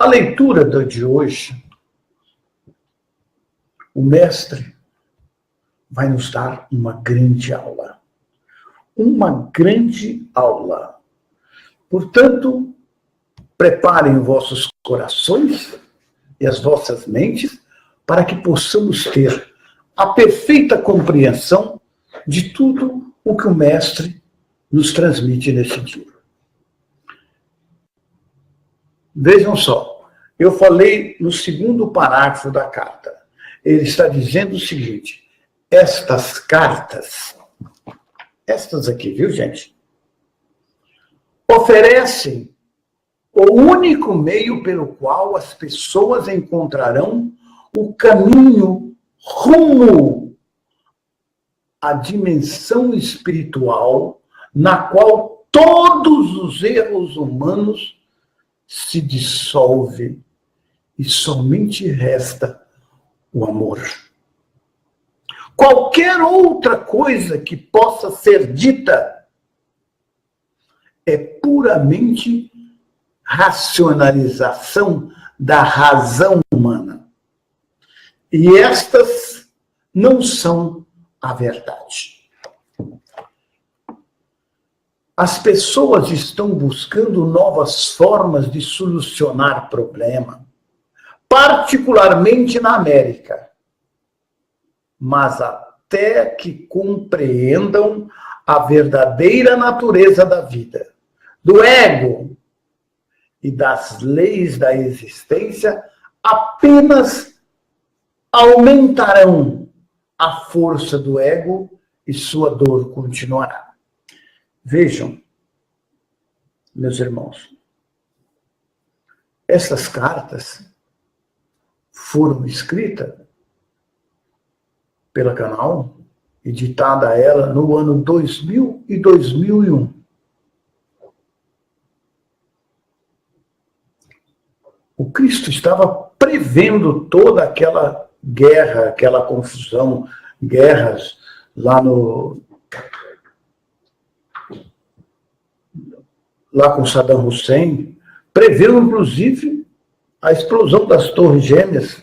A leitura de hoje, o mestre vai nos dar uma grande aula. Uma grande aula. Portanto, preparem os vossos corações e as vossas mentes para que possamos ter a perfeita compreensão de tudo o que o mestre nos transmite nesse dia. Vejam só, eu falei no segundo parágrafo da carta. Ele está dizendo o seguinte: estas cartas, estas aqui, viu, gente? Oferecem o único meio pelo qual as pessoas encontrarão o caminho rumo à dimensão espiritual na qual todos os erros humanos se dissolvem e somente resta o amor. Qualquer outra coisa que possa ser dita é puramente racionalização da razão humana. E estas não são a verdade. As pessoas estão buscando novas formas de solucionar problema, particularmente na América. Mas até que compreendam a verdadeira natureza da vida, do ego e das leis da existência, apenas aumentarão a força do ego e sua dor continuará. Vejam, meus irmãos, essas cartas foram escritas pela Canal e ditada a ela no ano 2000 e 2001. O Cristo estava prevendo toda aquela guerra, aquela confusão, guerras lá com Saddam Hussein, preveu inclusive a explosão das Torres Gêmeas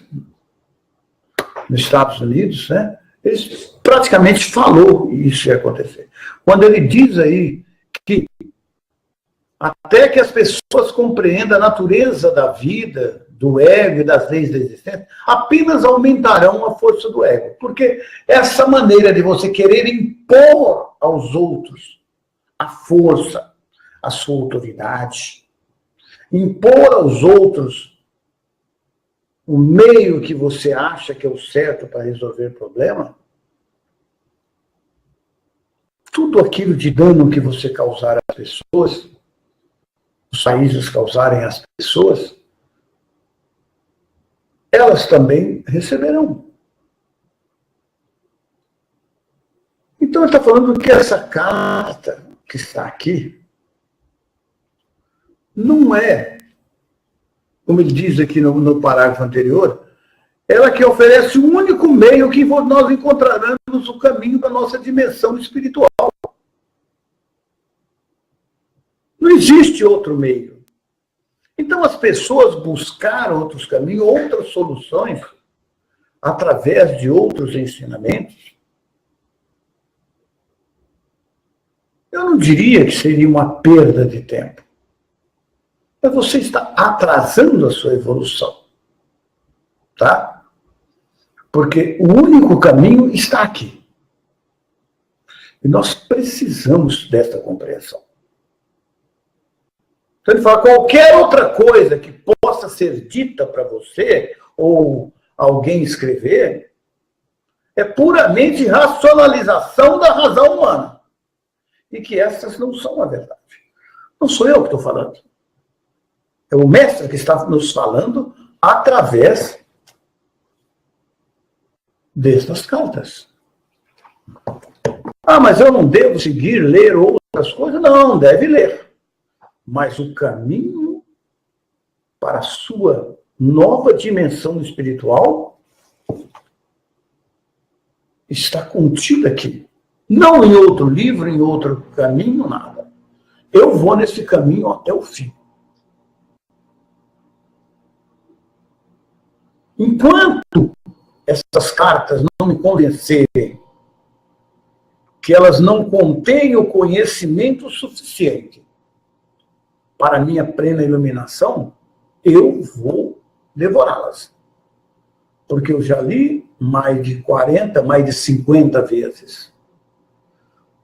nos Estados Unidos, né? Ele praticamente falou que isso ia acontecer. Quando ele diz aí que até que as pessoas compreendam a natureza da vida, do ego e das leis da existência, apenas aumentarão a força do ego. Porque essa maneira de você querer impor aos outros a força, a sua autoridade, impor aos outros o meio que você acha que é o certo para resolver o problema, tudo aquilo de dano que você causar às pessoas, os países causarem às pessoas, elas também receberão. Então ele está falando que essa carta que está aqui não é, como ele diz aqui no parágrafo anterior, ela que oferece o único meio que nós encontraremos o caminho da nossa dimensão espiritual. Não existe outro meio. Então as pessoas buscaram outros caminhos, outras soluções, através de outros ensinamentos. Eu não diria que seria uma perda de tempo. Mas você está atrasando a sua evolução. Tá? Porque o único caminho está aqui. E nós precisamos desta compreensão. Então ele fala, qualquer outra coisa que possa ser dita para você, ou alguém escrever, é puramente racionalização da razão humana. E que essas não são a verdade. Não sou eu que estou falando. É o mestre que está nos falando através destas cartas. Ah, mas eu não devo seguir, ler outras coisas? Não, deve ler. Mas o caminho para a sua nova dimensão espiritual está contido aqui. Não em outro livro, em outro caminho, nada. Eu vou nesse caminho até o fim. Enquanto essas cartas não me convencerem que elas não contêm o conhecimento suficiente para a minha plena iluminação, eu vou devorá-las. Porque eu já li mais de 40, mais de 50 vezes.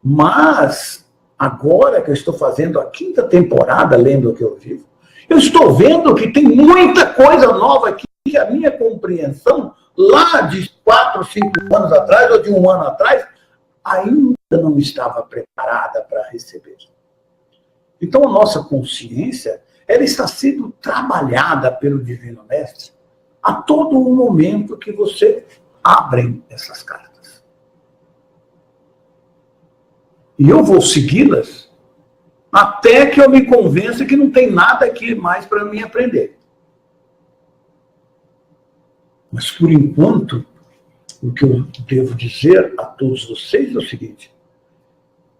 Mas, agora que eu estou fazendo a 5ª temporada, lendo o que eu vivo, eu estou vendo que tem muita coisa nova aqui que a minha compreensão, lá de 4, 5 anos atrás, ou de 1 ano atrás, ainda não estava preparada para receber. Então, a nossa consciência, ela está sendo trabalhada pelo Divino Mestre a todo o momento que você abre essas cartas. E eu vou segui-las até que eu me convença que não tem nada aqui mais para mim aprender. Mas, por enquanto, o que eu devo dizer a todos vocês é o seguinte,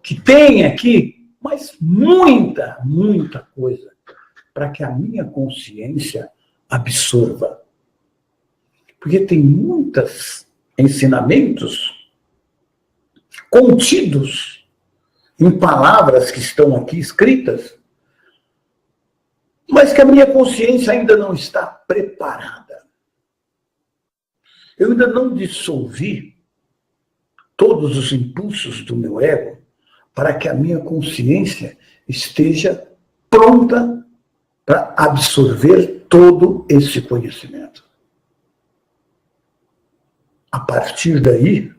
que tem aqui, mas muita, muita coisa para que a minha consciência absorva. Porque tem muitos ensinamentos contidos em palavras que estão aqui escritas, mas que a minha consciência ainda não está preparada. Eu ainda não dissolvi todos os impulsos do meu ego para que a minha consciência esteja pronta para absorver todo esse conhecimento. A partir daí,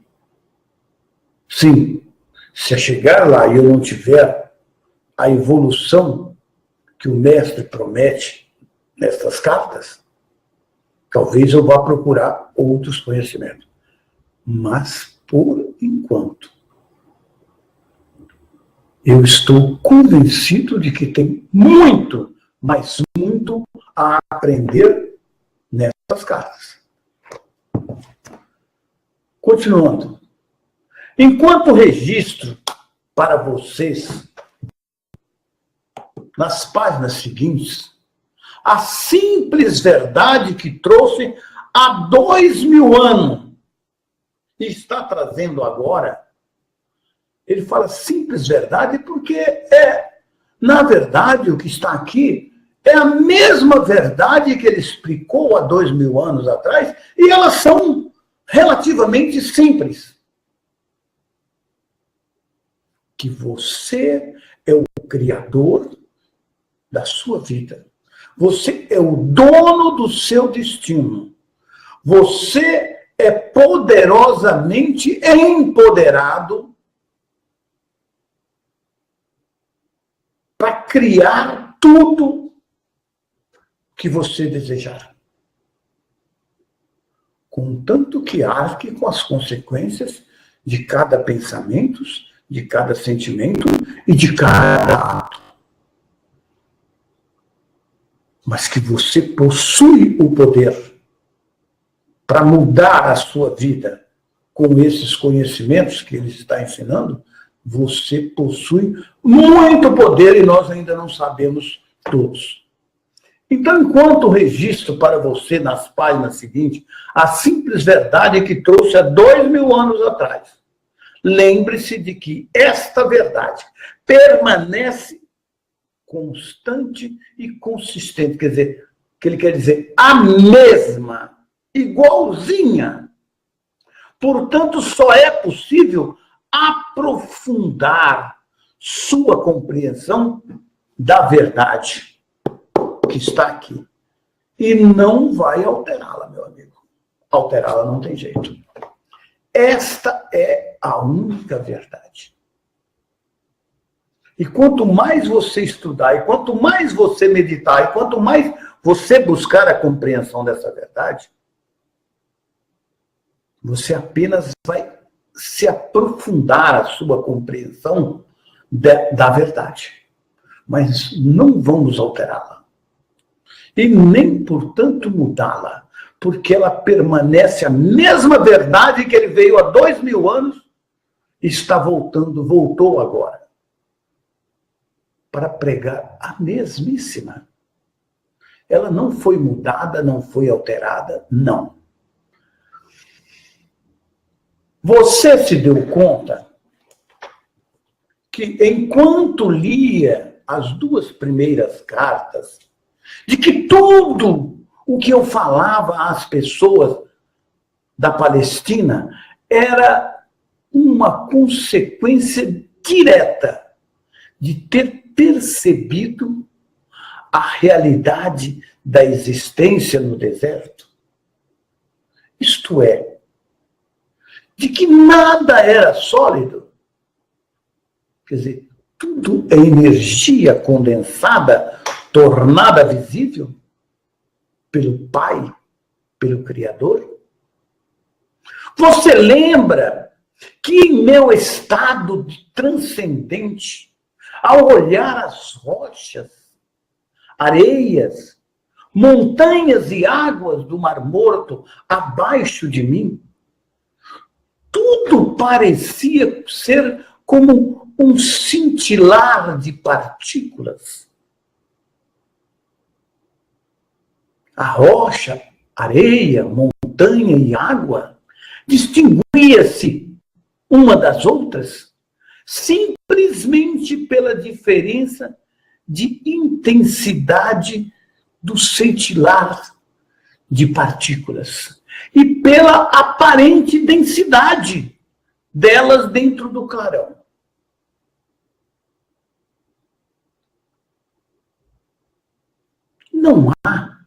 sim, se chegar lá e eu não tiver a evolução que o mestre promete nessas cartas, talvez eu vá procurar outros conhecimentos. Mas, por enquanto, eu estou convencido de que tem muito, mas muito a aprender nessas cartas. Continuando. Enquanto registro para vocês, nas páginas seguintes, a simples verdade que trouxe há 2000 anos e está trazendo agora, ele fala simples verdade porque na verdade, o que está aqui é a mesma verdade que ele explicou há 2000 anos atrás e elas são relativamente simples. Que você é o criador da sua vida. Você é o dono do seu destino. Você é poderosamente empoderado para criar tudo que você desejar. Contanto que arque com as consequências de cada pensamento, de cada sentimento e de cada ato. Mas que você possui o poder para mudar a sua vida com esses conhecimentos que ele está ensinando, você possui muito poder e nós ainda não sabemos todos. Então, enquanto registro para você nas páginas seguintes a simples verdade que trouxe há 2000 anos atrás, lembre-se de que esta verdade permanece constante e consistente. Quer dizer, que ele quer dizer a mesma, igualzinha. Portanto, só é possível aprofundar sua compreensão da verdade que está aqui. E não vai alterá-la, meu amigo. Alterá-la não tem jeito. Esta é a única verdade. E quanto mais você estudar, e quanto mais você meditar, e quanto mais você buscar a compreensão dessa verdade, você apenas vai se aprofundar a sua compreensão da verdade. Mas não vamos alterá-la. E nem, portanto, mudá-la. Porque ela permanece a mesma verdade que ele veio há 2000 anos e está voltou agora. Para pregar a mesmíssima. ela não foi mudada, não foi alterada, não. Você se deu conta que, enquanto lia as duas primeiras cartas, de que tudo o que eu falava às pessoas da Palestina era uma consequência direta de ter percebido a realidade da existência no deserto? Isto é, de que nada era sólido. Quer dizer, tudo é energia condensada, tornada visível pelo Pai, pelo Criador. Você lembra que em meu estado de transcendente, ao olhar as rochas, areias, montanhas e águas do Mar Morto abaixo de mim, tudo parecia ser como um cintilar de partículas. A rocha, areia, montanha e água distinguia-se uma das outras simplesmente pela diferença de intensidade do cintilar de partículas e pela aparente densidade delas dentro do clarão. Não há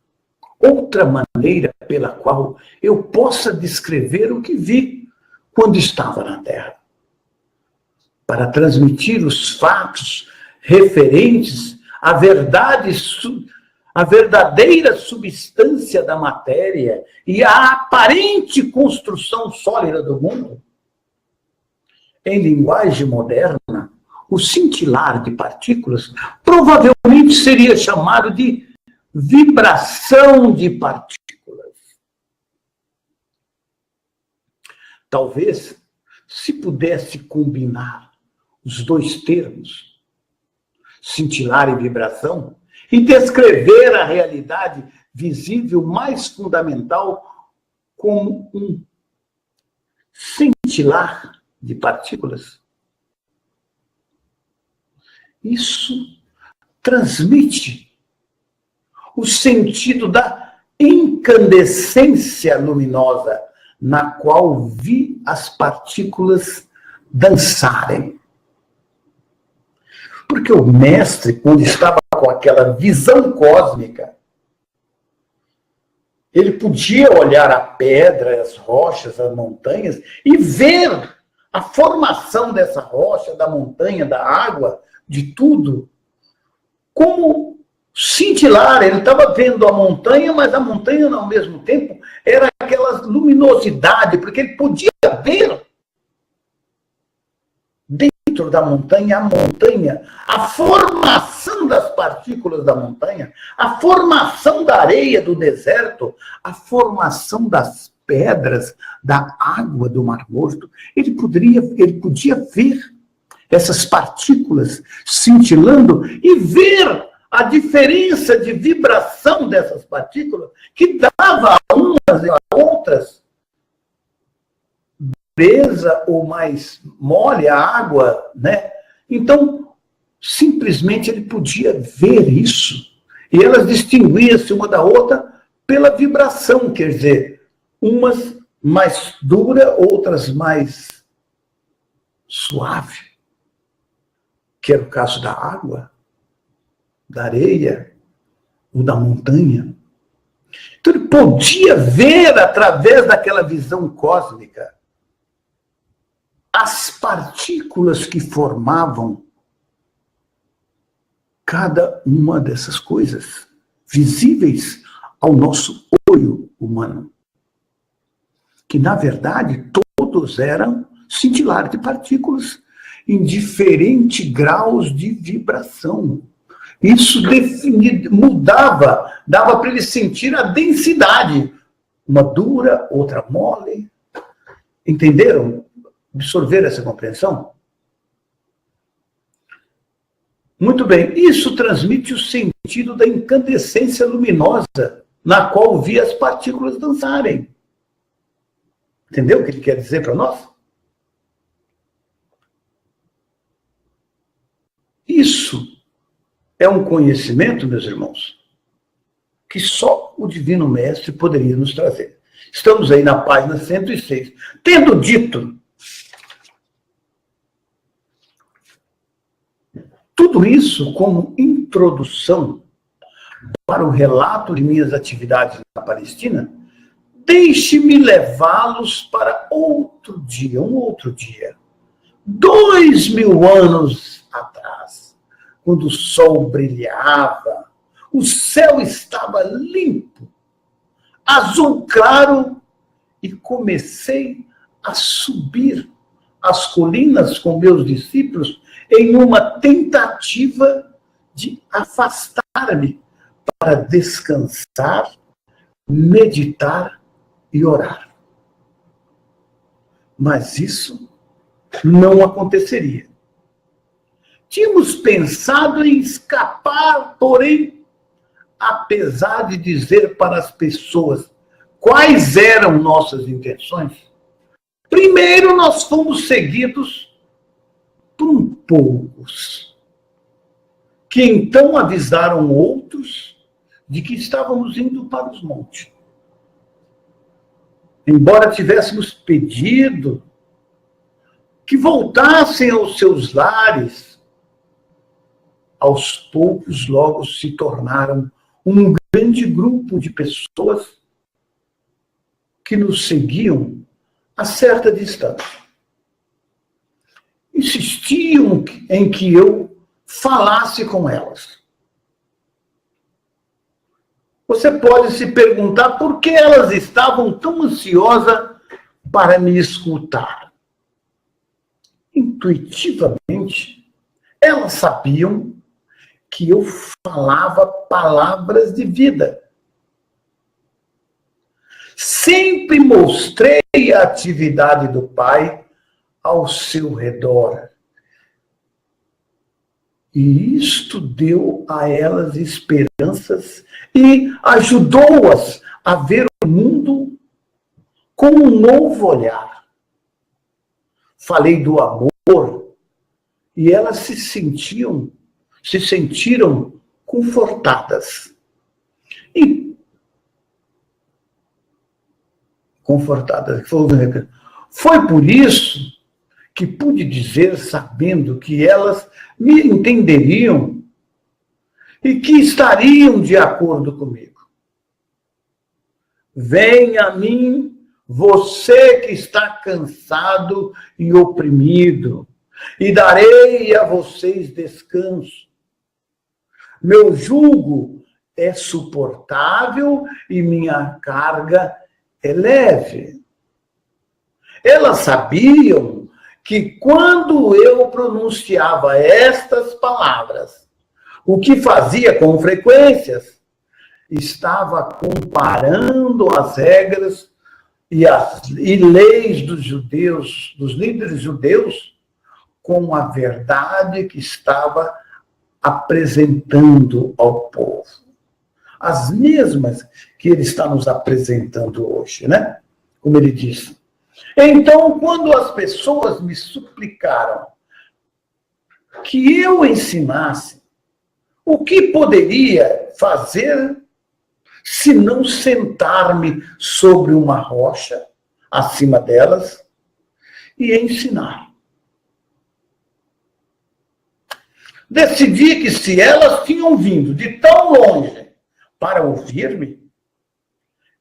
outra maneira pela qual eu possa descrever o que vi quando estava na Terra. Para transmitir os fatos referentes à verdadeira substância da matéria e à aparente construção sólida do mundo. Em linguagem moderna, o cintilar de partículas provavelmente seria chamado de vibração de partículas. Talvez, se pudesse combinar os dois termos, cintilar e vibração, e descrever a realidade visível mais fundamental como um cintilar de partículas, isso transmite o sentido da incandescência luminosa na qual vi as partículas dançarem. Porque o mestre, quando estava com aquela visão cósmica, ele podia olhar a pedra, as rochas, as montanhas e ver a formação dessa rocha, da montanha, da água, de tudo, como cintilar. Ele estava vendo a montanha, mas a montanha, ao mesmo tempo, era aquela luminosidade, porque ele podia ver dentro da montanha, a formação das partículas da montanha, a formação da areia do deserto, a formação das pedras, da água do Mar Morto. Ele podia ver essas partículas cintilando e ver a diferença de vibração dessas partículas que dava a umas e a outras dureza ou mais mole a água, né? Então, simplesmente ele podia ver isso. E elas distinguiam-se uma da outra pela vibração, quer dizer, umas mais dura, outras mais suave, que era o caso da água, da areia ou da montanha. Então ele podia ver através daquela visão cósmica as partículas que formavam cada uma dessas coisas, visíveis ao nosso olho humano. Que, na verdade, todos eram cintilares de partículas em diferentes graus de vibração. Isso mudava, dava para ele sentir a densidade. Uma dura, outra mole. Entenderam? Absorver essa compreensão? Muito bem, isso transmite o sentido da incandescência luminosa na qual vi as partículas dançarem. Entendeu o que ele quer dizer para nós? Isso é um conhecimento, meus irmãos, que só o Divino Mestre poderia nos trazer. Estamos aí na página 106. Tendo dito tudo isso como introdução para o relato de minhas atividades na Palestina, deixe-me levá-los para outro dia, um outro dia. 2000 anos atrás, quando o sol brilhava, o céu estava limpo, azul claro, e comecei a subir as colinas com meus discípulos em uma tentativa de afastar-me para descansar, meditar e orar. Mas isso não aconteceria. Tínhamos pensado em escapar, porém, apesar de dizer para as pessoas quais eram nossas intenções, primeiro nós fomos seguidos por poucos, que então avisaram outros de que estávamos indo para os montes. Embora tivéssemos pedido que voltassem aos seus lares, aos poucos logo se tornaram um grande grupo de pessoas que nos seguiam a certa distância. Insistiam em que eu falasse com elas. Você pode se perguntar por que elas estavam tão ansiosas para me escutar. Intuitivamente, elas sabiam que eu falava palavras de vida. Sempre mostrei a atividade do Pai ao seu redor. E isto deu a elas esperanças e ajudou-as a ver o mundo com um novo olhar. Falei do amor e elas se sentiram confortadas. Foi por isso que pude dizer, sabendo que elas me entenderiam e que estariam de acordo comigo. Venha a mim, você que está cansado e oprimido, e darei a vocês descanso. Meu jugo é suportável e minha carga é leve. Elas sabiam que quando eu pronunciava estas palavras, o que fazia com frequências, estava comparando as regras e leis dos judeus, dos líderes judeus, com a verdade que estava apresentando ao povo. As mesmas que ele está nos apresentando hoje, né? Como ele disse. Então, quando as pessoas me suplicaram que eu ensinasse, o que poderia fazer se não sentar-me sobre uma rocha acima delas e ensinar? Decidi que se elas tinham vindo de tão longe para ouvir-me,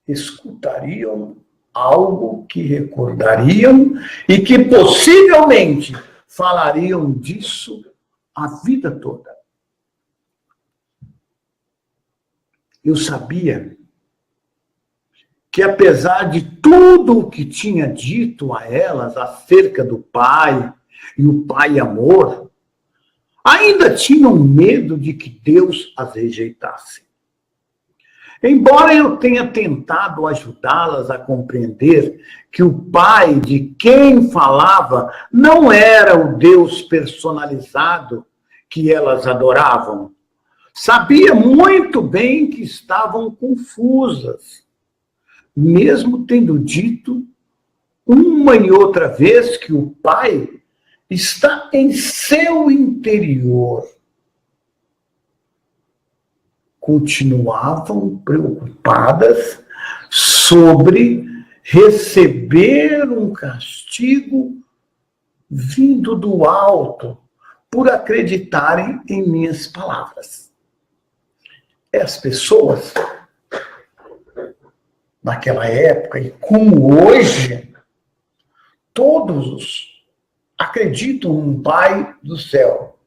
escutariam algo que recordariam e que possivelmente falariam disso a vida toda. Eu sabia que, apesar de tudo o que tinha dito a elas acerca do Pai e o Pai amor, ainda tinham medo de que Deus as rejeitasse. Embora eu tenha tentado ajudá-las a compreender que o Pai de quem falava não era o Deus personalizado que elas adoravam, sabia muito bem que estavam confusas, mesmo tendo dito uma e outra vez que o Pai está em seu interior. Continuavam preocupadas sobre receber um castigo vindo do alto por acreditarem em minhas palavras. As pessoas, naquela época e como hoje, todos acreditam num Pai do céu.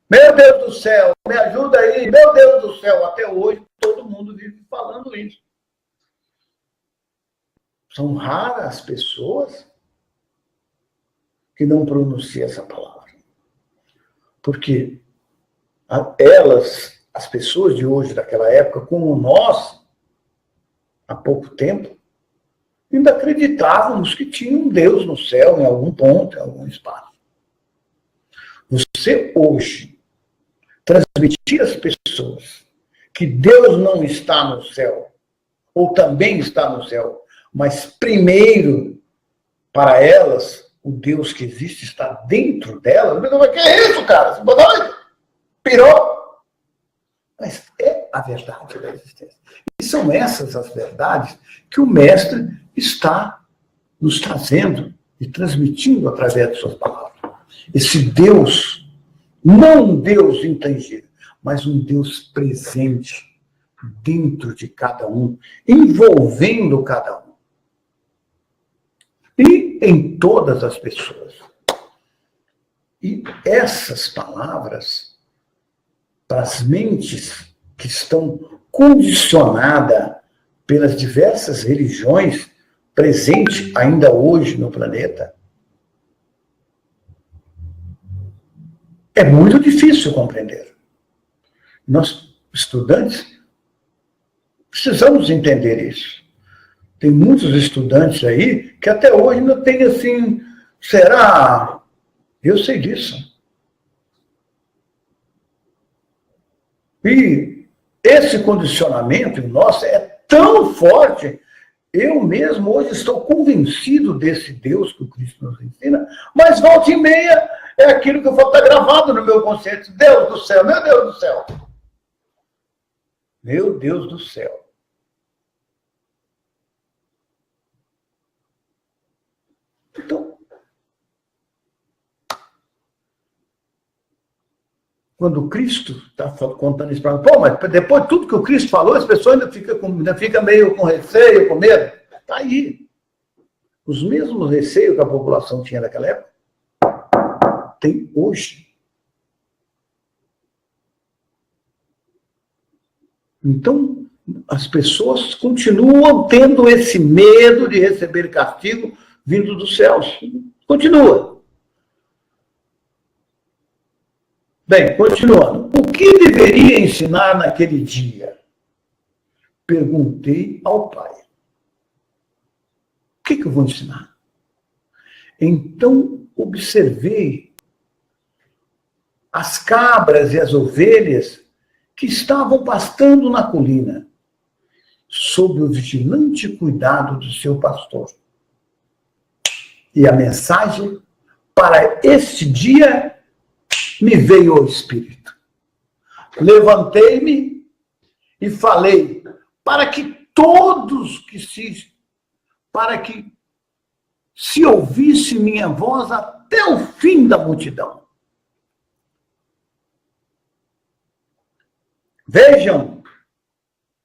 Meu Deus do céu, me ajuda aí, meu Deus do céu. Até hoje, todo mundo vive falando isso. São raras as pessoas que não pronunciam essa palavra. Porque elas, as pessoas de hoje, daquela época, como nós, há pouco tempo, ainda acreditávamos que tinha um Deus no céu, em algum ponto, em algum espaço. Você hoje transmitir às pessoas que Deus não está no céu, ou também está no céu, mas primeiro, para elas, o Deus que existe está dentro delas. Mas que é isso, cara? Você pirou? Mas é a verdade da existência. E são essas as verdades que o Mestre está nos trazendo e transmitindo através de suas palavras. Esse Deus, não um Deus intangível, mas um Deus presente dentro de cada um, envolvendo cada um. E em todas as pessoas. E essas palavras, para as mentes que estão condicionadas pelas diversas religiões presentes ainda hoje no planeta, é muito difícil compreender. Nós, estudantes, precisamos entender isso. Tem muitos estudantes aí que até hoje não tem assim, será? Eu sei disso. E esse condicionamento nosso é tão forte, eu mesmo hoje estou convencido desse Deus que o Cristo nos ensina, mas volta e meia é aquilo que eu falo, está gravado no meu consciente. Deus do céu, meu Deus do céu. Meu Deus do céu. Então, quando o Cristo está contando isso para mim, pô, mas depois de tudo que o Cristo falou, as pessoas ainda ficam meio com receio, com medo. Está aí. Os mesmos receios que a população tinha naquela época, tem hoje. Então, as pessoas continuam tendo esse medo de receber castigo vindo dos céus. Continua. Bem, continuando. O que deveria ensinar naquele dia? Perguntei ao Pai. O que eu vou ensinar? Então, observei as cabras e as ovelhas que estavam pastando na colina, sob o vigilante cuidado do seu pastor. E a mensagem para este dia me veio ao Espírito. Levantei-me e falei para que se ouvisse minha voz até o fim da multidão. Vejam,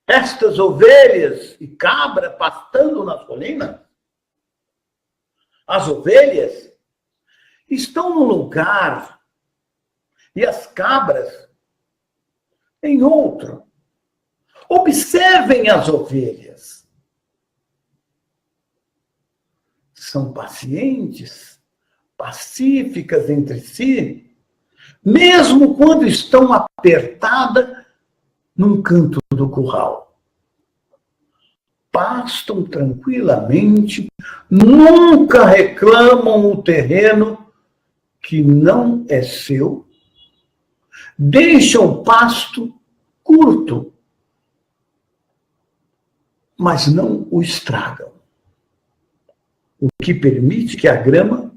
estas ovelhas e cabra pastando nas colinas, as ovelhas estão num lugar e as cabras em outro. Observem as ovelhas. São pacientes, pacíficas entre si, mesmo quando estão apertadas num canto do curral. Pastam tranquilamente, nunca reclamam o terreno que não é seu deixam o pasto curto, mas não o estragam, o que permite que a grama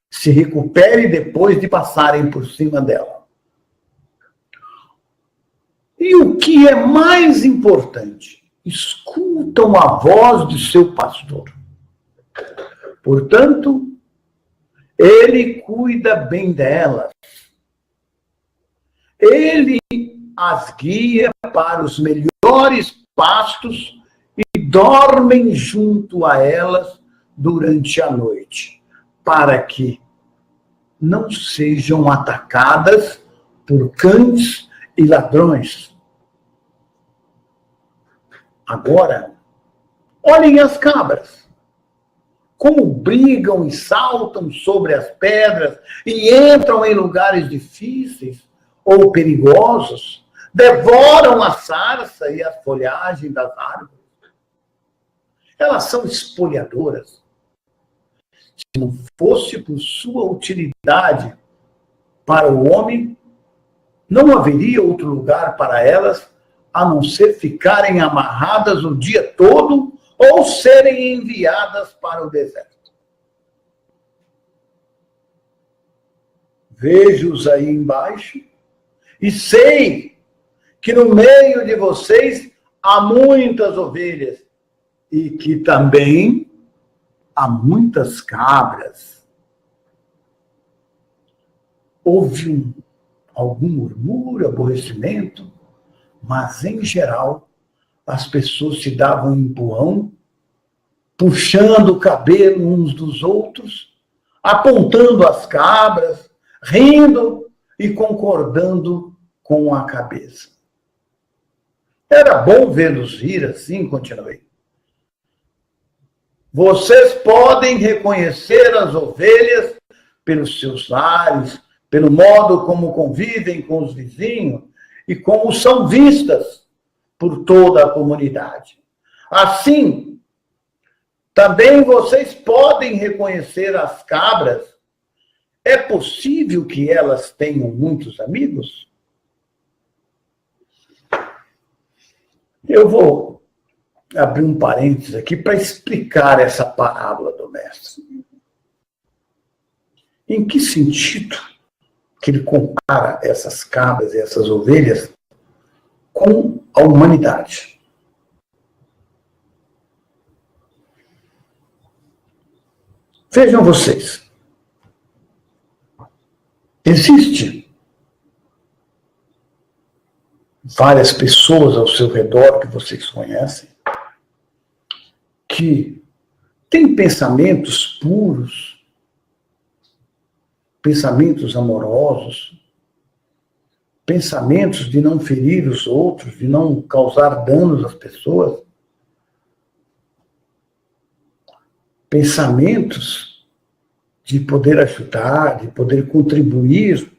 se recupere depois de passarem por cima dela. E o que é mais importante, escutam a voz de seu pastor. Portanto, ele cuida bem delas. Ele as guia para os melhores pastos e dormem junto a elas durante a noite, para que não sejam atacadas por cães e ladrões. Agora, olhem as cabras, como brigam e saltam sobre as pedras e entram em lugares difíceis ou perigosos, devoram a sarça e a folhagem das árvores. Elas são espoliadoras. Se não fosse por sua utilidade para o homem, não haveria outro lugar para elas a não ser ficarem amarradas o dia todo ou serem enviadas para o deserto. Vejo-os aí embaixo e sei que no meio de vocês há muitas ovelhas e que também há muitas cabras. Houve algum murmúrio, aborrecimento, mas, em geral, as pessoas se davam um empurrão, puxando o cabelo uns dos outros, apontando as cabras, rindo e concordando com a cabeça. Era bom vê-los rir assim, continuei. Vocês podem reconhecer as ovelhas pelos seus lares, pelo modo como convivem com os vizinhos e como são vistas por toda a comunidade. Assim, também vocês podem reconhecer as cabras. É possível que elas tenham muitos amigos? Eu vou abrir um parênteses aqui para explicar essa parábola do mestre. Em que sentido que ele compara essas cabras e essas ovelhas com a humanidade? Vejam vocês. Existe várias pessoas ao seu redor que vocês conhecem que têm pensamentos puros, pensamentos amorosos, pensamentos de não ferir os outros, de não causar danos às pessoas, pensamentos de poder ajudar, de poder contribuir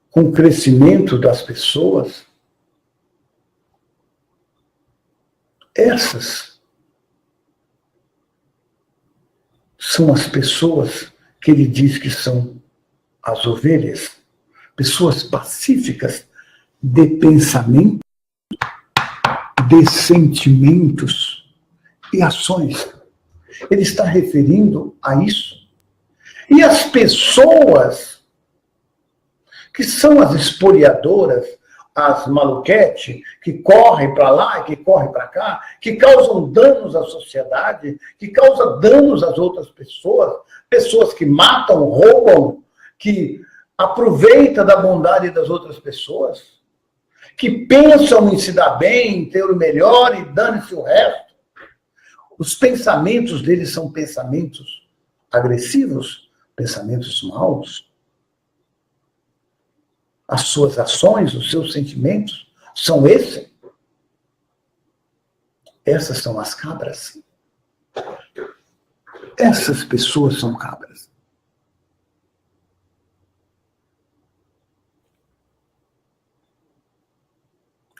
com o crescimento das pessoas. Essas são as pessoas que ele diz que são as ovelhas, pessoas pacíficas de pensamento, de sentimentos e ações. Ele está referindo a isso. E as pessoas que são as espoliadoras, as maluquete, que correm para lá e que correm para cá, que causam danos à sociedade, que causam danos às outras pessoas, pessoas que matam, roubam, que aproveitam da bondade das outras pessoas, que pensam em se dar bem, em ter o melhor e dane-se o resto. Os pensamentos deles são pensamentos agressivos, pensamentos maus. As suas ações, os seus sentimentos são esses. Essas são as cabras. Essas pessoas são cabras.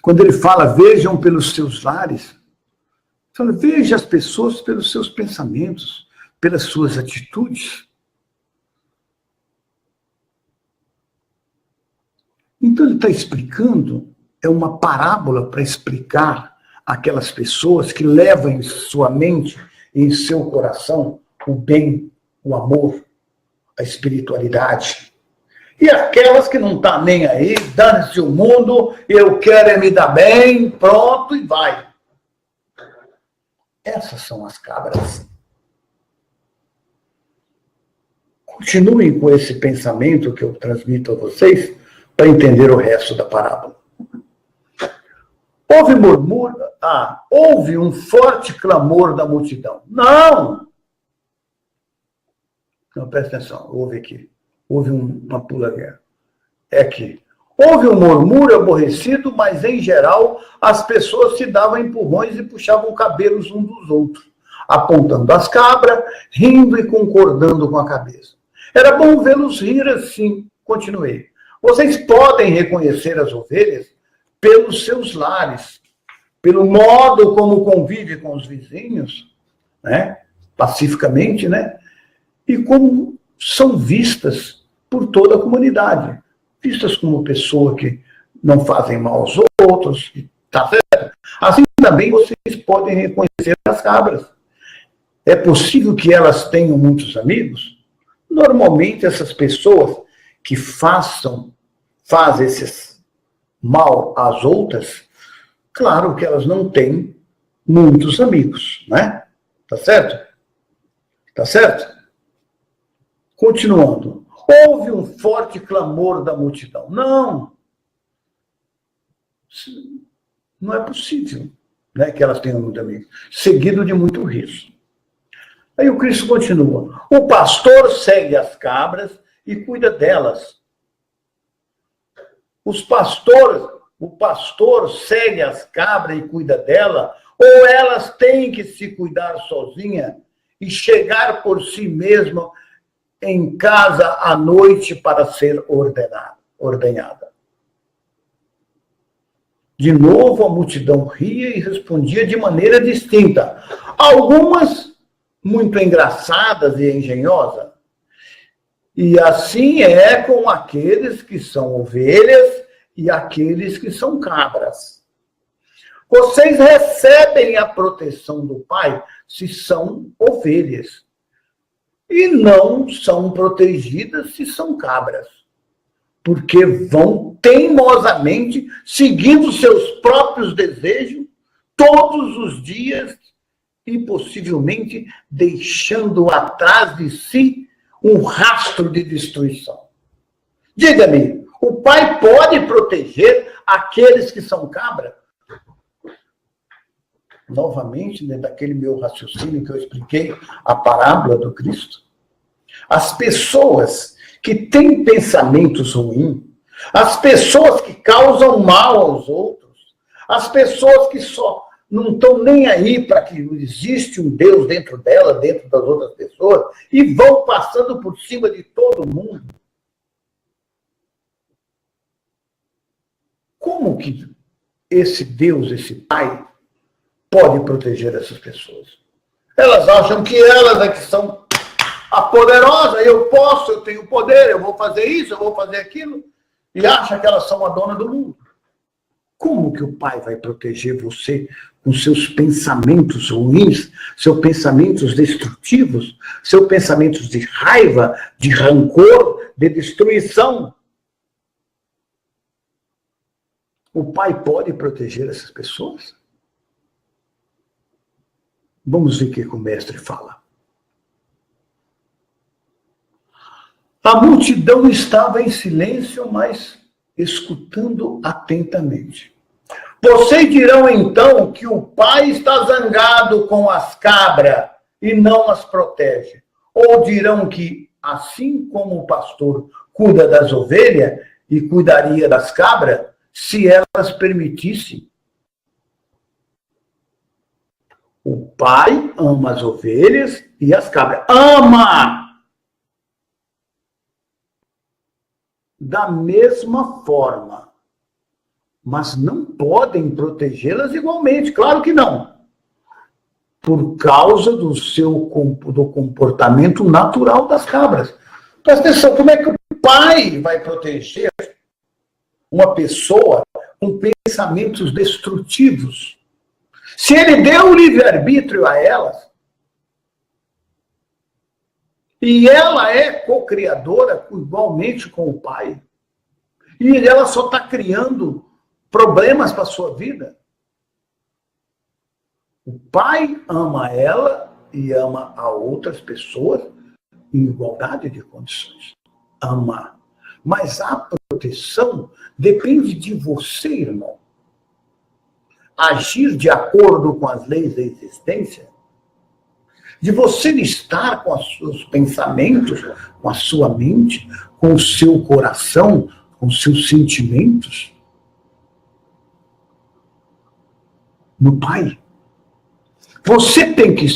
Quando ele fala, vejam pelos seus lares, fala, veja as pessoas pelos seus pensamentos, pelas suas atitudes. está explicando é uma parábola para explicar aquelas pessoas que levam em sua mente e em seu coração o bem, o amor, a espiritualidade. E aquelas que não estão nem aí, dane-se o mundo, eu quero é me dar bem, pronto, e vai. Essas são as cabras. Continuem com esse pensamento que eu transmito a vocês para entender o resto da parábola. Houve murmúrio, houve um forte clamor da multidão. Não, presta atenção, houve aqui. Houve uma pula-guerra. É que houve um murmúrio aborrecido, mas, em geral, as pessoas se davam empurrões e puxavam cabelos uns dos outros, apontando as cabras, rindo e concordando com a cabeça. Era bom vê-los rir assim. Continuei. Vocês podem reconhecer as ovelhas pelos seus lares, pelo modo como convive com os vizinhos, né? Pacificamente, né? E como são vistas por toda a comunidade. Vistas como pessoas que não fazem mal aos outros, tá certo? Assim também vocês podem reconhecer as cabras. É possível que elas tenham muitos amigos? Normalmente essas pessoas que fazem esses mal às outras, claro que elas não têm muitos amigos, né? Tá certo? Tá certo? Continuando. Houve um forte clamor da multidão. Não é possível, né, que elas tenham muitos amigos. Seguido de muito riso. Aí o Cristo continua. O pastor segue as cabras e cuida delas. O pastor segue as cabras e cuida dela, ou elas têm que se cuidar sozinha e chegar por si mesma em casa à noite para ser ordenhada. De novo, a multidão ria e respondia de maneira distinta. Algumas muito engraçadas e engenhosas. E assim é com aqueles que são ovelhas e aqueles que são cabras. Vocês recebem a proteção do Pai se são ovelhas. E não são protegidas se são cabras. Porque vão teimosamente seguindo seus próprios desejos todos os dias e possivelmente deixando atrás de si um rastro de destruição. Diga-me, o Pai pode proteger aqueles que são cabra? Novamente, dentro daquele meu raciocínio que eu expliquei, a parábola do Cristo. As pessoas que têm pensamentos ruins, as pessoas que causam mal aos outros, as pessoas que só não estão nem aí para que existe um Deus dentro dela, dentro das outras pessoas, e vão passando por cima de todo mundo. Como que esse Deus, esse Pai, pode proteger essas pessoas? Elas acham que elas é que são a poderosa, eu posso, eu tenho poder, eu vou fazer isso, eu vou fazer aquilo, e acham que elas são a dona do mundo. Como que o Pai vai proteger você com seus pensamentos ruins, seus pensamentos destrutivos, seus pensamentos de raiva, de rancor, de destruição? O Pai pode proteger essas pessoas? Vamos ver o que o mestre fala. A multidão estava em silêncio, mas escutando atentamente. Vocês dirão então que o Pai está zangado com as cabras e não as protege. Ou dirão que, assim como o pastor cuida das ovelhas e cuidaria das cabras, se elas permitissem. O Pai ama as ovelhas e as cabras. Ama! Da mesma forma. Mas não podem protegê-las igualmente. Claro que não. Por causa do comportamento natural das cabras. Presta atenção, como é que o Pai vai proteger uma pessoa com pensamentos destrutivos. Se ele deu o livre-arbítrio a elas, e ela é co-criadora igualmente com o pai, e ela só está criando problemas para a sua vida. O pai ama ela e ama a outras pessoas em igualdade de condições. Ama. Mas a proteção depende de você, irmão. Agir de acordo com as leis da existência, de você estar com os seus pensamentos, com a sua mente, com o seu coração, com os seus sentimentos no Pai. Você tem que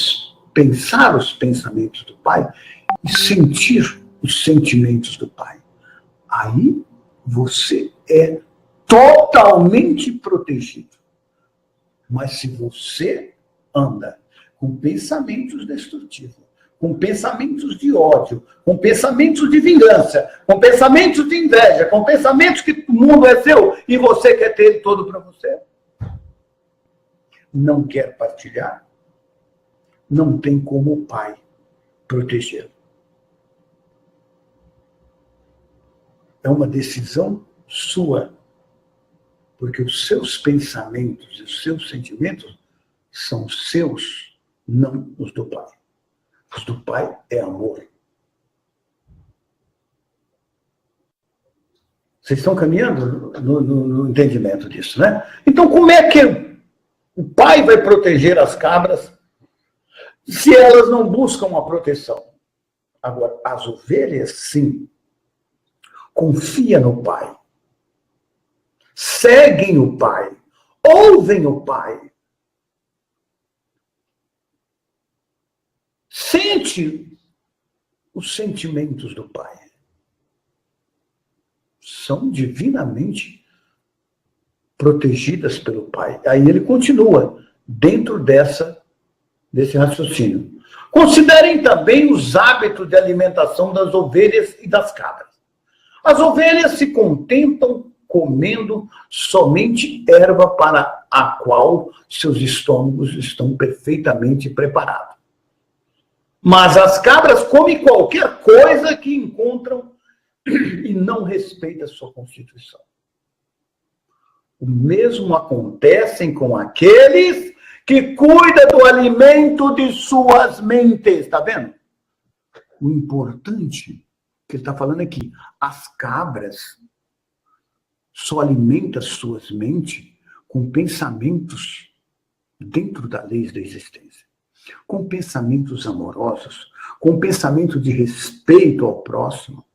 pensar os pensamentos do Pai e sentir os sentimentos do Pai. Aí você é totalmente protegido. Mas se você anda com pensamentos destrutivos, com pensamentos de ódio, com pensamentos de vingança, com pensamentos de inveja, com pensamentos que o mundo é seu e você quer ter ele todo para você, não quer partilhar, não tem como o pai protegê-lo. É uma decisão sua, porque os seus pensamentos e os seus sentimentos são seus, não os do pai. Os do pai é amor. Vocês estão caminhando no entendimento disso, né? Então, como é que o pai vai proteger as cabras se elas não buscam a proteção? Agora, as ovelhas, sim, confia no pai, seguem o pai, ouvem o pai, sente os sentimentos do pai. São divinamente protegidas pelo pai. Aí ele continua dentro desse raciocínio. Considerem também os hábitos de alimentação das ovelhas e das cabras. As ovelhas se contentam comendo somente erva para a qual seus estômagos estão perfeitamente preparados. Mas as cabras comem qualquer coisa que encontram e não respeitam a sua constituição. O mesmo acontece com aqueles que cuidam do alimento de suas mentes. Está vendo? O importante que ele está falando aqui, as cabras só alimentam suas mentes com pensamentos dentro da lei da existência. Com pensamentos amorosos, com pensamento de respeito ao próximo,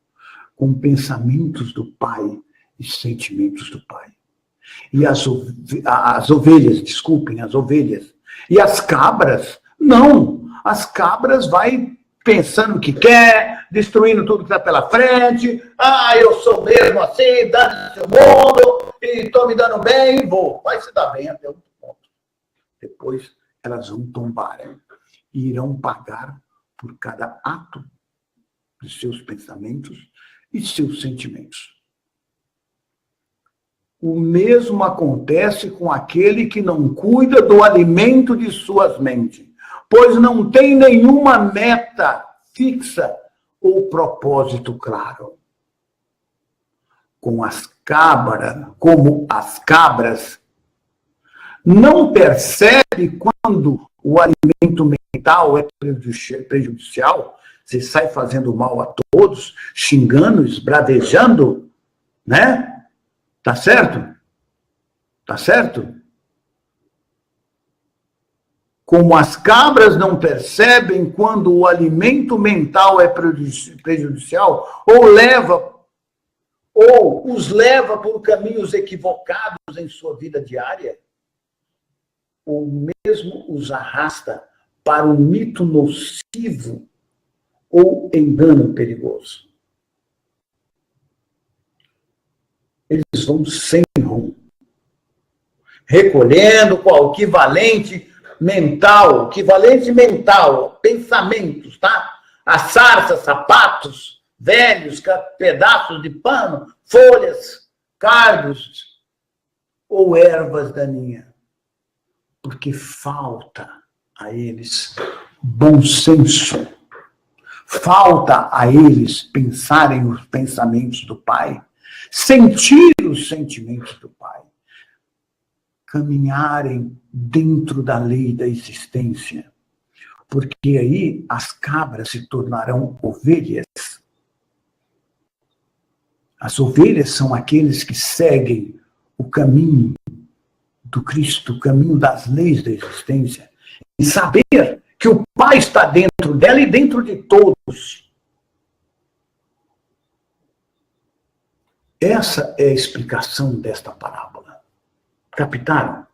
com pensamentos do pai e sentimentos do pai. E as ovelhas, desculpem, as ovelhas. E as cabras, não. As cabras vai pensando o que quer, destruindo tudo que está pela frente. Ah, eu sou mesmo assim, dando seu mundo, e estou me dando bem, vou. Vai se dar bem até outro ponto. Depois elas vão tombar e irão pagar por cada ato de seus pensamentos e seus sentimentos. O mesmo acontece com aquele que não cuida do alimento de suas mentes, pois não tem nenhuma meta fixa ou propósito claro. Como as cabras, não percebe quando o alimento mental é prejudicial, você sai fazendo mal a todos, xingando, esbravejando, né? Tá certo? Tá certo? Como as cabras não percebem quando o alimento mental é prejudicial, ou os leva por caminhos equivocados em sua vida diária, ou mesmo os arrasta para um mito nocivo ou engano perigoso. Eles vão sem rumo, recolhendo qual equivalente mental, pensamentos, tá? A sarça, sapatos velhos, pedaços de pano, folhas, cardos ou ervas daninhas? Porque falta a eles bom senso. Falta a eles pensarem os pensamentos do Pai, sentir os sentimentos do Pai, caminharem dentro da lei da existência, porque aí as cabras se tornarão ovelhas. As ovelhas são aqueles que seguem o caminho do Cristo, o caminho das leis da existência, e saber que o Pai está dentro dela e dentro de todos. Essa é a explicação desta parábola. Captaram?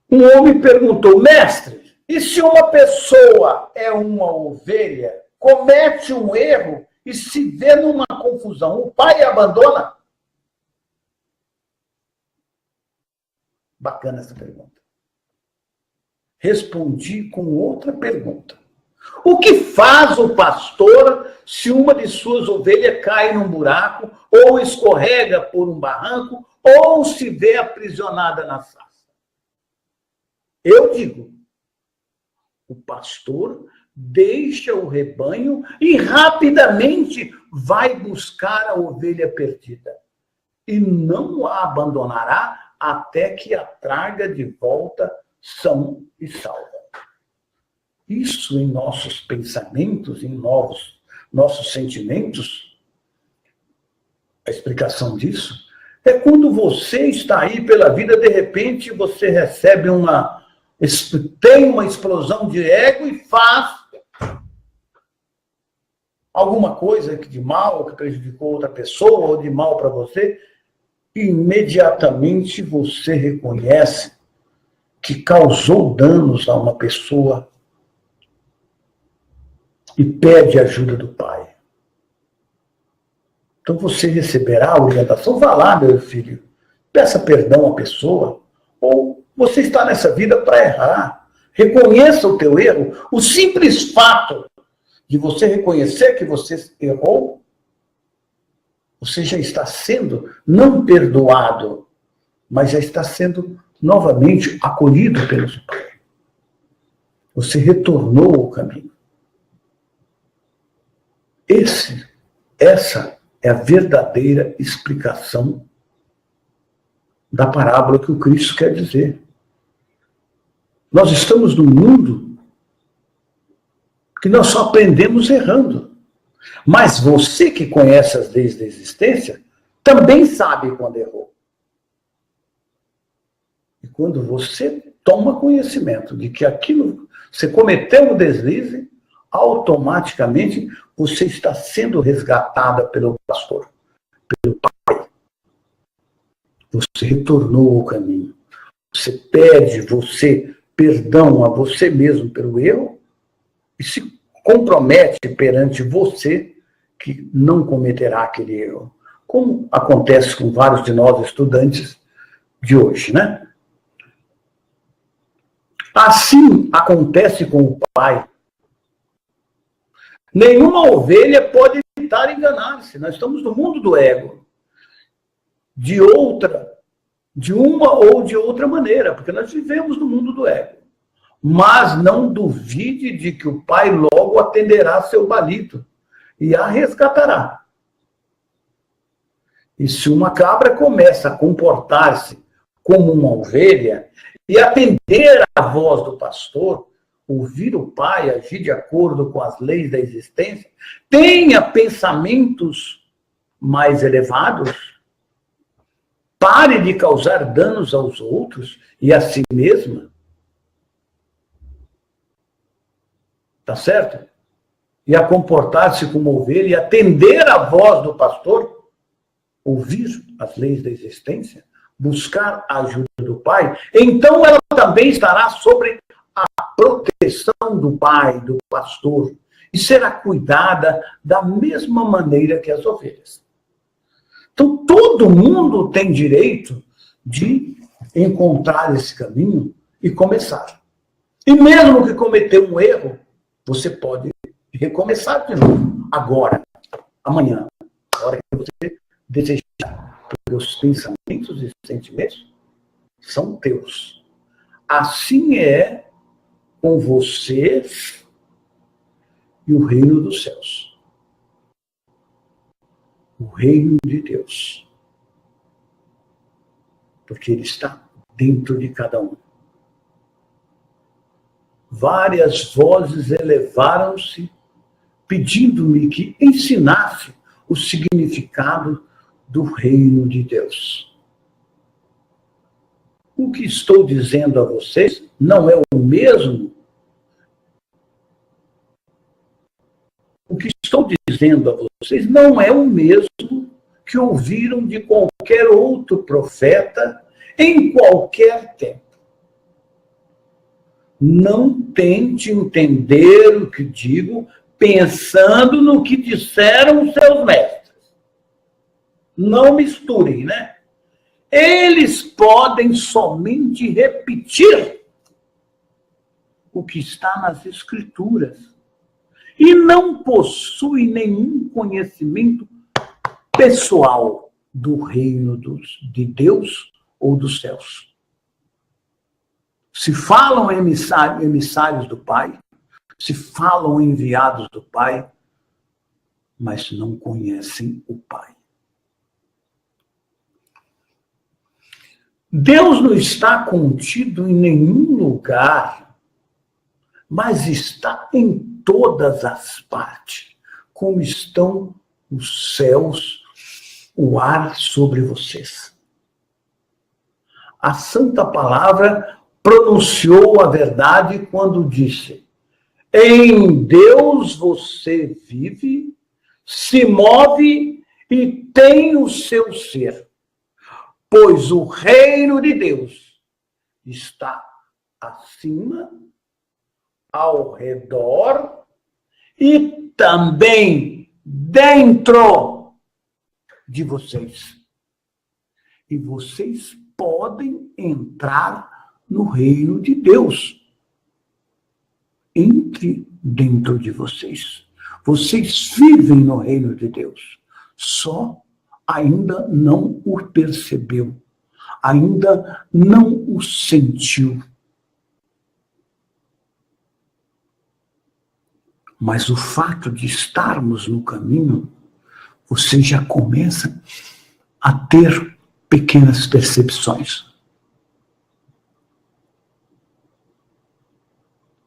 Um homem perguntou: mestre, e se uma pessoa é uma ovelha, comete um erro e se vê numa confusão, o pai a abandona? Bacana essa pergunta. Respondi com outra pergunta. O que faz o pastor se uma de suas ovelhas cai num buraco, ou escorrega por um barranco, ou se vê aprisionada na sarça? Eu digo, o pastor deixa o rebanho e rapidamente vai buscar a ovelha perdida, e não a abandonará até que a traga de volta são e salva. Isso em nossos pensamentos, em nossos sentimentos, a explicação disso é quando você está aí pela vida, de repente você recebe tem uma explosão de ego e faz alguma coisa de mal, que prejudicou outra pessoa, ou de mal para você, imediatamente você reconhece que causou danos a uma pessoa e pede ajuda do Pai. Então você receberá a orientação. Vá lá, meu filho, peça perdão à pessoa, ou você está nessa vida para errar. Reconheça o teu erro. O simples fato de você reconhecer que você errou, você já está sendo não perdoado, mas já está sendo novamente acolhido pelo Pai. Você retornou ao caminho. Essa é a verdadeira explicação da parábola que o Cristo quer dizer. Nós estamos num mundo que nós só aprendemos errando. Mas você que conhece as leis da existência, também sabe quando errou. E quando você toma conhecimento de que aquilo, você cometeu um deslize, automaticamente você está sendo resgatada pelo pastor, pelo Pai. Você retornou ao caminho. Você pede perdão a você mesmo pelo erro e se compromete perante você que não cometerá aquele erro. Como acontece com vários de nós estudantes de hoje, né? Assim acontece com o Pai. Nenhuma ovelha pode evitar enganar-se. Nós estamos no mundo do ego. De uma ou de outra maneira, porque nós vivemos no mundo do ego. Mas não duvide de que o Pai logo atenderá seu balito e a resgatará. E se uma cabra começa a comportar-se como uma ovelha e atender à voz do pastor, ouvir o Pai, agir de acordo com as leis da existência, tenha pensamentos mais elevados, pare de causar danos aos outros e a si mesma. Tá certo? E a comportar-se como ovelha e atender à voz do pastor, ouvir as leis da existência, buscar a ajuda do Pai, então ela também estará sobre a proteção do Pai, do pastor, e será cuidada da mesma maneira que as ovelhas. Então, todo mundo tem direito de encontrar esse caminho e começar. E mesmo que cometeu um erro, você pode recomeçar de novo, agora, amanhã, a hora que você desejar, porque os pensamentos e sentimentos são teus. Assim é com vocês e o reino dos céus. O reino de Deus. Porque ele está dentro de cada um. Várias vozes elevaram-se, pedindo-me que ensinasse o significado do reino de Deus. O que estou dizendo a vocês não é o mesmo. O que estou dizendo a vocês não é o mesmo que ouviram de qualquer outro profeta em qualquer tempo. Não tente entender o que digo pensando no que disseram os seus mestres. Não misturem, né? Eles podem somente repetir o que está nas Escrituras e não possuem nenhum conhecimento pessoal do reino de Deus ou dos céus. Se falam emissários do Pai, se falam enviados do Pai, mas não conhecem o Pai. Deus não está contido em nenhum lugar, mas está em todas as partes, como estão os céus, o ar sobre vocês. A Santa Palavra pronunciou a verdade quando disse: em Deus você vive, se move e tem o seu ser, pois o reino de Deus está acima, ao redor e também dentro de vocês. E vocês podem entrar no reino de Deus. Entre dentro de vocês. Vocês vivem no reino de Deus. Só ainda não o percebeu. Ainda não o sentiu. Mas o fato de estarmos no caminho, você já começa a ter pequenas percepções.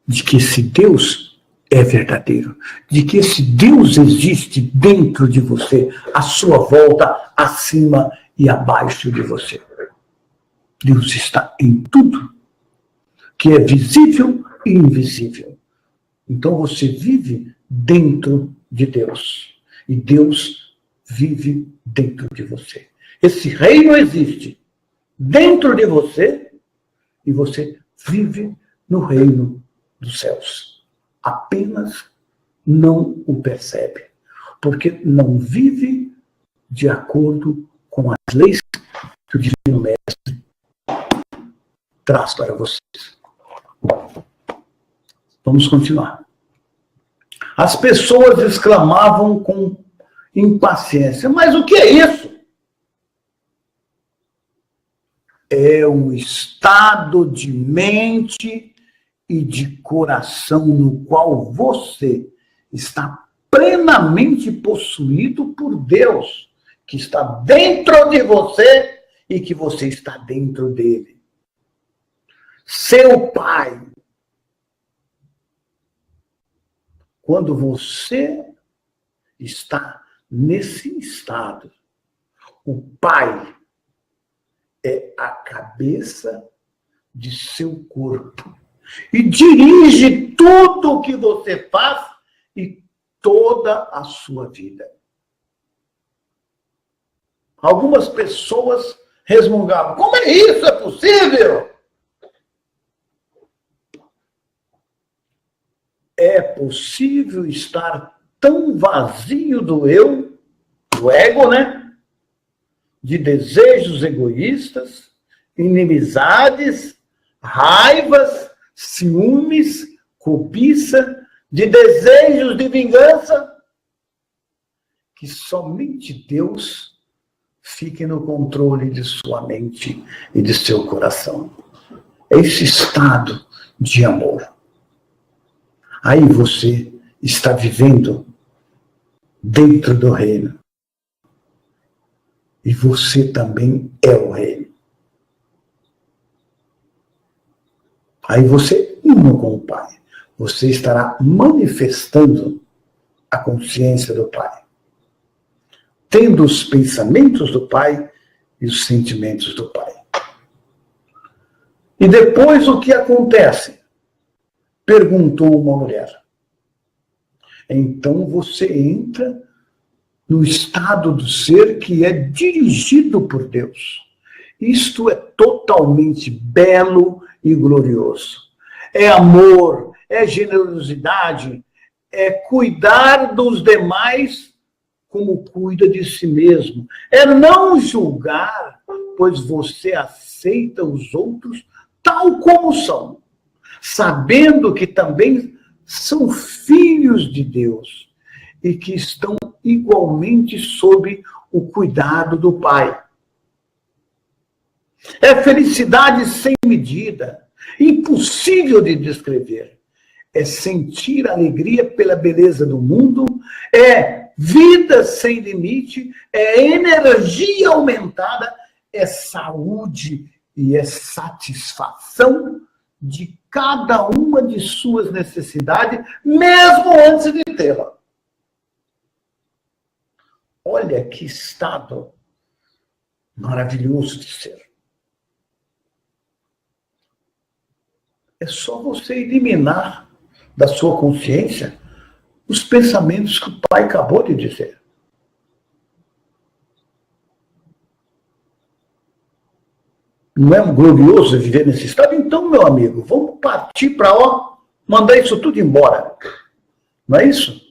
De que esse Deus é verdadeiro, de que esse Deus existe dentro de você, à sua volta, acima e abaixo de você. Deus está em tudo, que é visível e invisível. Então você vive dentro de Deus, e Deus vive dentro de você. Esse reino existe dentro de você, e você vive no reino dos céus. Apenas não o percebe, porque não vive de acordo com as leis que o Divino Mestre traz para vocês. Vamos continuar. As pessoas exclamavam com impaciência: mas o que é isso? É um estado de mente e de coração no qual você está plenamente possuído por Deus, que está dentro de você e que você está dentro dele. Seu Pai. Quando você está nesse estado, o Pai é a cabeça de seu corpo. E dirige tudo o que você faz e toda a sua vida. Algumas pessoas resmungavam: como é isso? É possível? É possível estar tão vazio do eu, do ego, né? De desejos egoístas, inimizades, raivas, ciúmes, cobiça, de desejos de vingança, que somente Deus fique no controle de sua mente e de seu coração. Esse estado de amor. Aí você está vivendo dentro do reino. E você também é o reino. Aí você, uno com o Pai, você estará manifestando a consciência do Pai, tendo os pensamentos do Pai e os sentimentos do Pai. E depois o que acontece? Perguntou uma mulher. Então você entra no estado do ser que é dirigido por Deus. Isto é totalmente belo e glorioso. É amor, é generosidade, é cuidar dos demais como cuida de si mesmo. É não julgar, pois você aceita os outros tal como são, sabendo que também são filhos de Deus e que estão igualmente sob o cuidado do Pai. É felicidade sem medida, impossível de descrever. É sentir alegria pela beleza do mundo, é vida sem limite, é energia aumentada, é saúde e é satisfação de cada uma de suas necessidades, mesmo antes de tê-la. Olha que estado maravilhoso de ser. É só você eliminar da sua consciência os pensamentos que o Pai acabou de dizer. Não é glorioso viver nesse estado? Então, meu amigo, vamos partir para mandar isso tudo embora. Não é isso?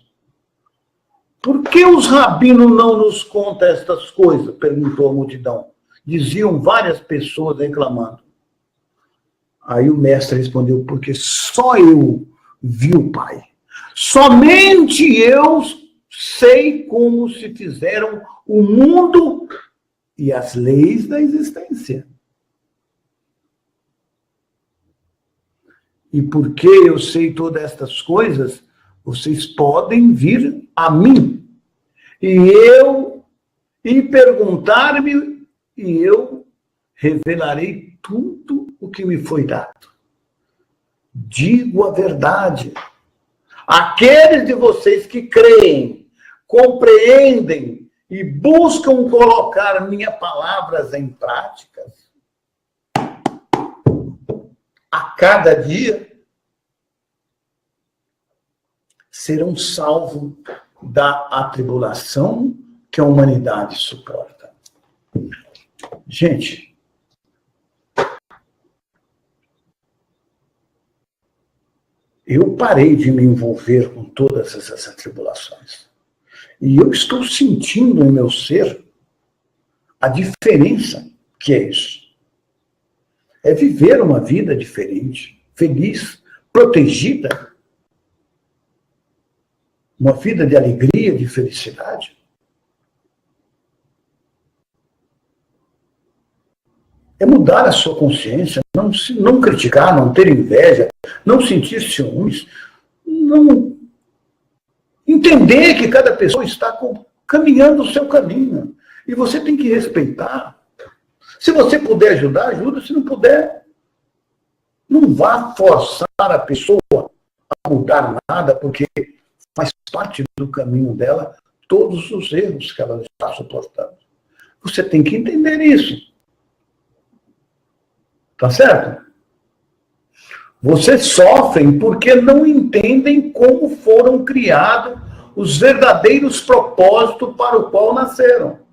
Por que os rabinos não nos contam estas coisas? Perguntou a multidão. Diziam várias pessoas reclamando. Aí o mestre respondeu, porque só eu vi o Pai. Somente eu sei como se fizeram o mundo e as leis da existência. E porque eu sei todas estas coisas, vocês podem vir a mim e perguntar-me, e eu revelarei tudo o que me foi dado. Digo a verdade. Aqueles de vocês que creem, compreendem e buscam colocar minhas palavras em práticas, a cada dia serão salvos da atribulação que a humanidade suporta. Gente, eu parei de me envolver com todas essas atribulações. E eu estou sentindo em meu ser a diferença que é isso. É viver uma vida diferente, feliz, protegida. Uma vida de alegria, de felicidade. É mudar a sua consciência, não criticar, não ter inveja, não sentir ciúmes, não entender que cada pessoa está caminhando o seu caminho. E você tem que respeitar. Se você puder ajudar, ajuda. Se não puder, não vá forçar a pessoa a mudar nada, porque faz parte do caminho dela todos os erros que ela está suportando. Você tem que entender isso. Tá certo? Vocês sofrem porque não entendem como foram criados os verdadeiros propósitos para o qual nasceram.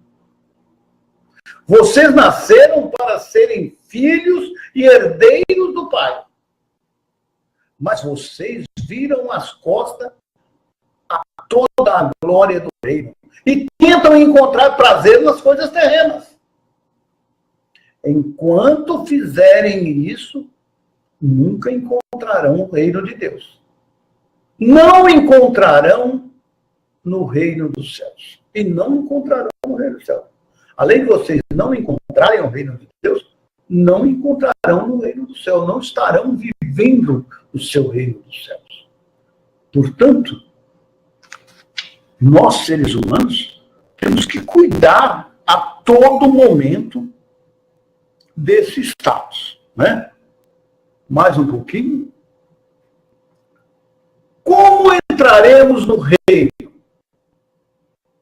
Vocês nasceram para serem filhos e herdeiros do Pai. Mas vocês viram as costas a toda a glória do reino e tentam encontrar prazer nas coisas terrenas. Enquanto fizerem isso, nunca encontrarão o reino de Deus. Não encontrarão no reino dos céus. E não encontrarão no reino dos céus. Além de vocês não encontrarem o reino de Deus, não encontrarão no reino do céu, não estarão vivendo o seu reino dos céus. Portanto, nós, seres humanos, temos que cuidar a todo momento desse status, né? Mais um pouquinho. Como entraremos no reino?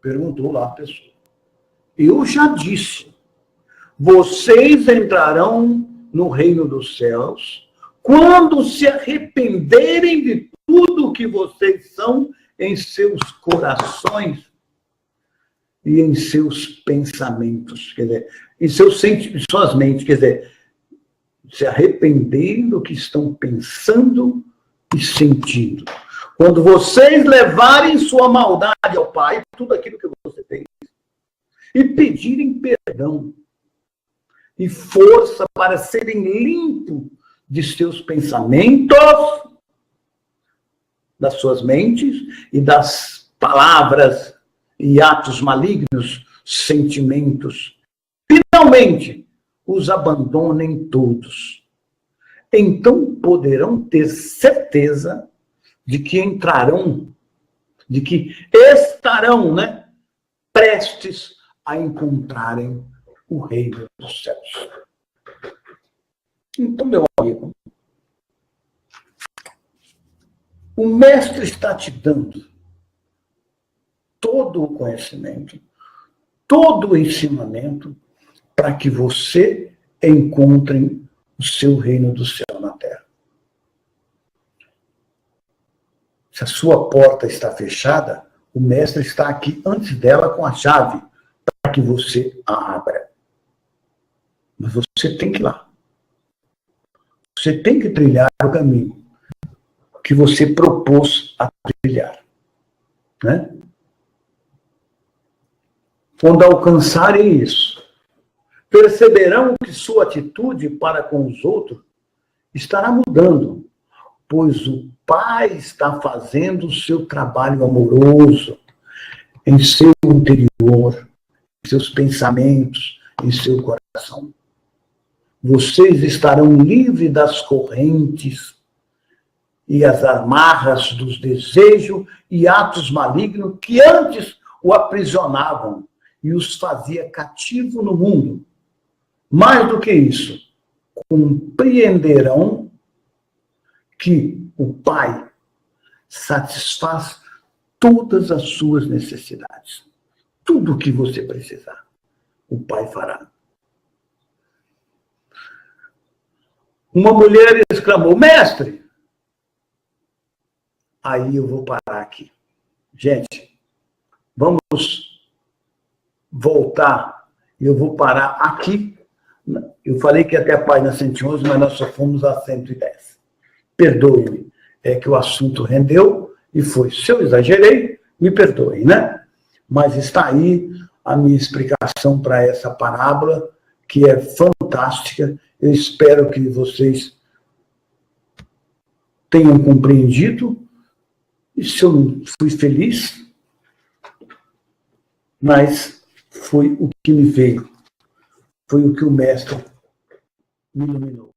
Perguntou lá a pessoa. Eu já disse, vocês entrarão no reino dos céus quando se arrependerem de tudo que vocês são em seus corações e em seus pensamentos, quer dizer, em suas mentes, quer dizer, se arrependerem do que estão pensando e sentindo. Quando vocês levarem sua maldade ao Pai, tudo aquilo que você fez, e pedirem perdão e força para serem limpos de seus pensamentos, das suas mentes e das palavras e atos malignos, sentimentos, finalmente os abandonem todos. Então poderão ter certeza de que entrarão, de que estarão, né, prestes a encontrarem o reino dos céus. Então, meu amigo, o mestre está te dando todo o conhecimento, todo o ensinamento para que você encontre o seu reino do céu na terra. Se a sua porta está fechada, o mestre está aqui antes dela com a chave para que você a abra. Mas você tem que ir lá. Você tem que trilhar o caminho que você propôs a trilhar, né? Quando alcançarem isso, perceberão que sua atitude para com os outros estará mudando, pois o Pai está fazendo o seu trabalho amoroso em seu interior, em seus pensamentos, em seu coração. Vocês estarão livres das correntes e as amarras dos desejos e atos malignos que antes o aprisionavam e os fazia cativo no mundo. Mais do que isso, compreenderão que o Pai satisfaz todas as suas necessidades. Tudo o que você precisar, o Pai fará. Uma mulher exclamou, mestre, aí eu vou parar aqui. Gente, vamos voltar. Eu vou parar aqui. Eu falei que ia até a página 111, mas nós só fomos a 110. Perdoe-me, é que o assunto rendeu e foi. Se eu exagerei, me perdoem, né? Mas está aí a minha explicação para essa parábola, que é fantástica. Eu espero que vocês tenham compreendido. E se eu não fui feliz, mas foi o que me veio. Foi o que o mestre me iluminou.